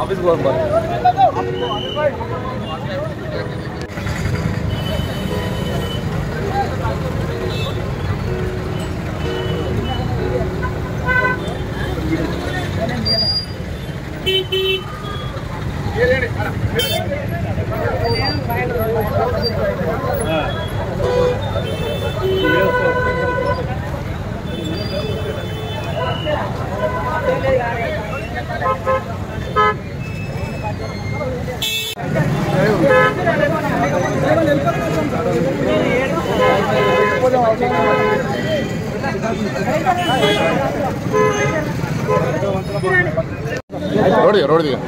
Office పోదాం bye. Road दिया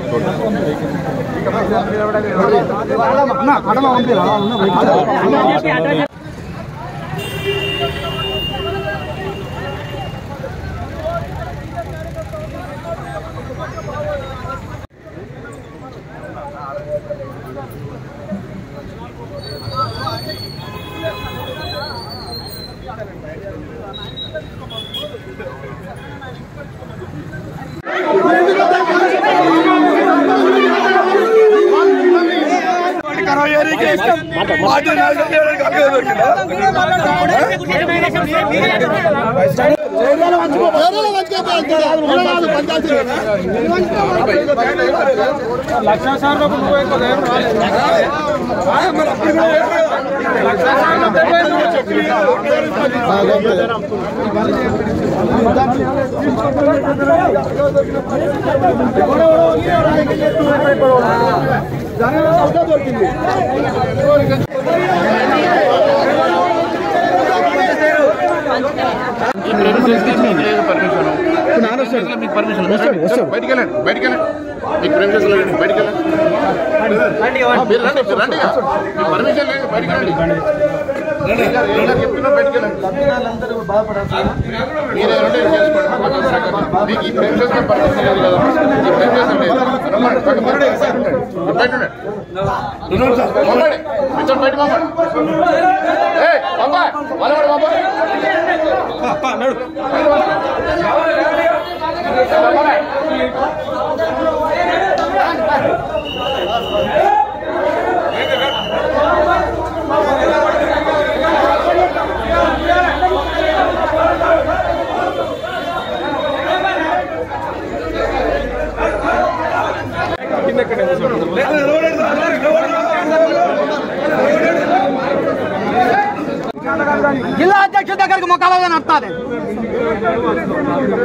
జిల్లా అధ్యక్షుడి దగ్గరికి ముఖాలుగా నడుస్తుంది.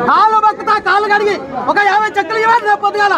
కాళ్ళు మొక్కుతా కాళ్ళు కడిగి ఒక 50 చెక్కులు ఇవ్వండి రేపు పొద్దుగాల.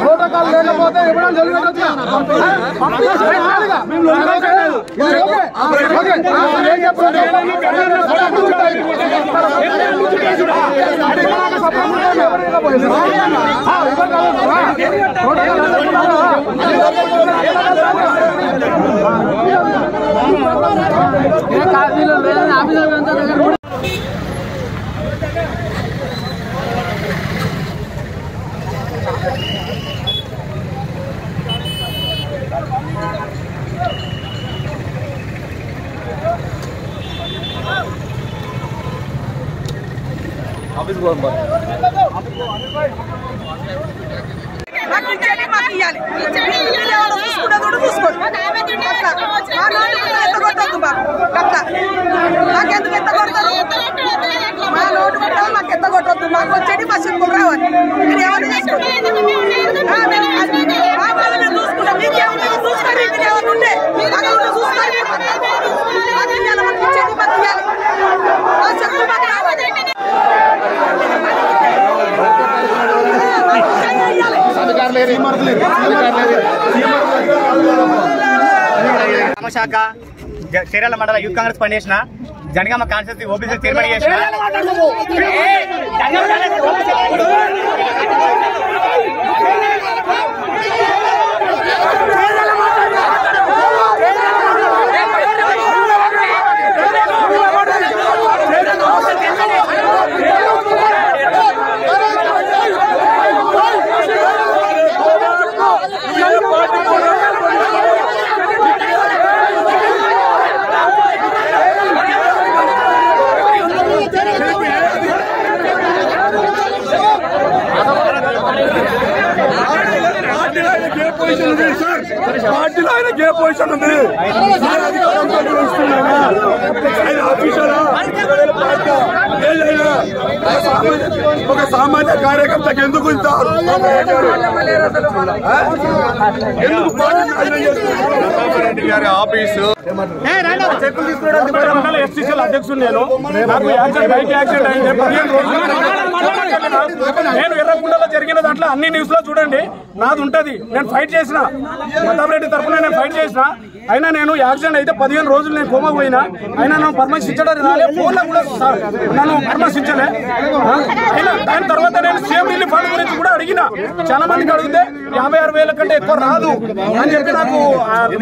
ప్రోటోకాల్ లేకపోతే ఇవ్వడం జరుగుతుంది. ఆఫీస్ పోదాం బాయ్. మాకెందుకు ఎంత కొడతారు? మా నోటు పెట్టాలి, మాకు ఎంత కొట్టద్దు. మాకు వచ్చేది మా చెప్పులు రావాలి. మీరు ఎవరు చూసుకుంటాం, మీకు ఏమన్నా చూసుకొని మీరు ఎవరు ఉంటే చూసుకొని మా చెప్పులు మాకు రావాలి. శాఖ చీరాల మండల యూత్ కాంగ్రెస్ పనిచేసిన జనగామ కాన్స్టిట్యూన్సీ ఓబీసీ చైర్మన్ చేసిన పార్టీలో ఆయనకి ఏ పొజిషన్ ఉంది? ఒక సామాన్య కార్యకర్తకి ఎందుకు ఇస్తారు? రెడ్డి గారి ఆఫీసు చెక్కులు తీసుకోవడానికి ఎస్టీసీల అధ్యక్షుడు నేను. నాకు బైక్ యాక్సిడెంట్ అయింది 15 రోజులు. నేను ఎర్రకుండలో జరిగిన దాంట్లో అన్ని న్యూస్ లో చూడండి నాది ఉంటది. నేను ఫైట్ చేసిన ప్రతాపరెడ్డి తరఫున నేను ఫైట్ చేసిన. అయినా నేను యాక్సిడెంట్ అయితే 15 రోజులు నేను కోమా పోయినా. అయినా నన్ను పరామర్శించడం రాలే. ఫోన్లో కూడా నన్ను పరామర్శించలే. అయినా దాని తర్వాత నేను సీఎం రిలీఫ్ ఫండ్ గురించి కూడా అడిగిన. చాలా మందికి అడిగితే 56,000 కంటే ఎక్కువ రాదు అని చెప్పి నాకు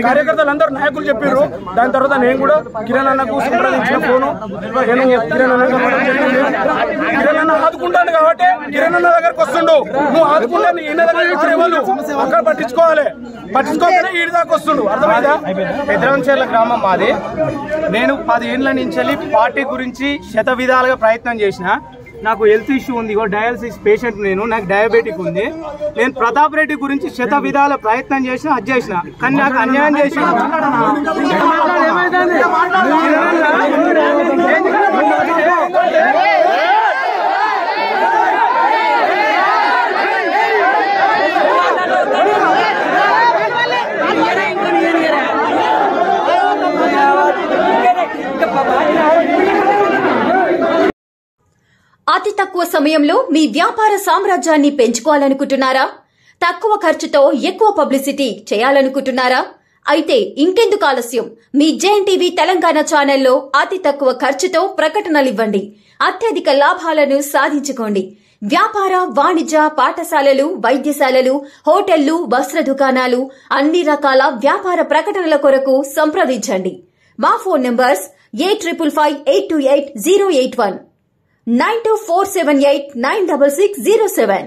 కార్యకర్తలు అందరూ నాయకులు చెప్పారు. దాని తర్వాత నేను కూడా కిరణ్ అన్నకు సంప్రదించిన ఫోను. నేను కిరణ్ అన్న ఆదుకుంటాను కాబట్టి కిరణ్ అన్న దగ్గరకు వస్తుండు. నువ్వు ఆదుకుంటాను ఈయన దగ్గర ఇచ్చేవాళ్ళు అక్కడ పట్టించుకోవాలి. పట్టించుకోవాలని ఈ దాకా వస్తుండు. అర్థమైందా? పెద్దరంచెర్ల గ్రామం మాది. నేను 10 ఏళ్ల నుంచి పార్టీ గురించి శత విధాలుగా ప్రయత్నం చేసిన. నాకు హెల్త్ ఇష్యూ ఉంది, డయాలసిస్ పేషెంట్ నేను, నాకు డయాబెటిక్ ఉంది. నేను ప్రతాప్ రెడ్డి గురించి శత విధాల ప్రయత్నం చేసిన, అది చేసిన, కానీ నాకు అన్యాయం చేసిన. అతి తక్కువ సమయంలో మీ వ్యాపార సామ్రాజ్యాన్ని పెంచుకోవాలనుకుంటున్నారా? తక్కువ ఖర్చుతో ఎక్కువ పబ్లిసిటీ చేయాలనుకుంటున్నారా? అయితే ఇంకెందుకు ఆలస్యం? మీ జేఎన్టీవీ తెలంగాణ ఛానల్లో అతి తక్కువ ఖర్చుతో ప్రకటనలివ్వండి. అత్యధిక లాభాలను సాధించుకోండి. వ్యాపార, వాణిజ్య, పాఠశాలలు, వైద్యశాలలు, హోటళ్లు, వస్త్ర దుకాణాలు, అన్ని రకాల వ్యాపార ప్రకటనల కొరకు సంప్రదించండి. మా ఫోన్ నంబర్స్ 8558288081 9247896607.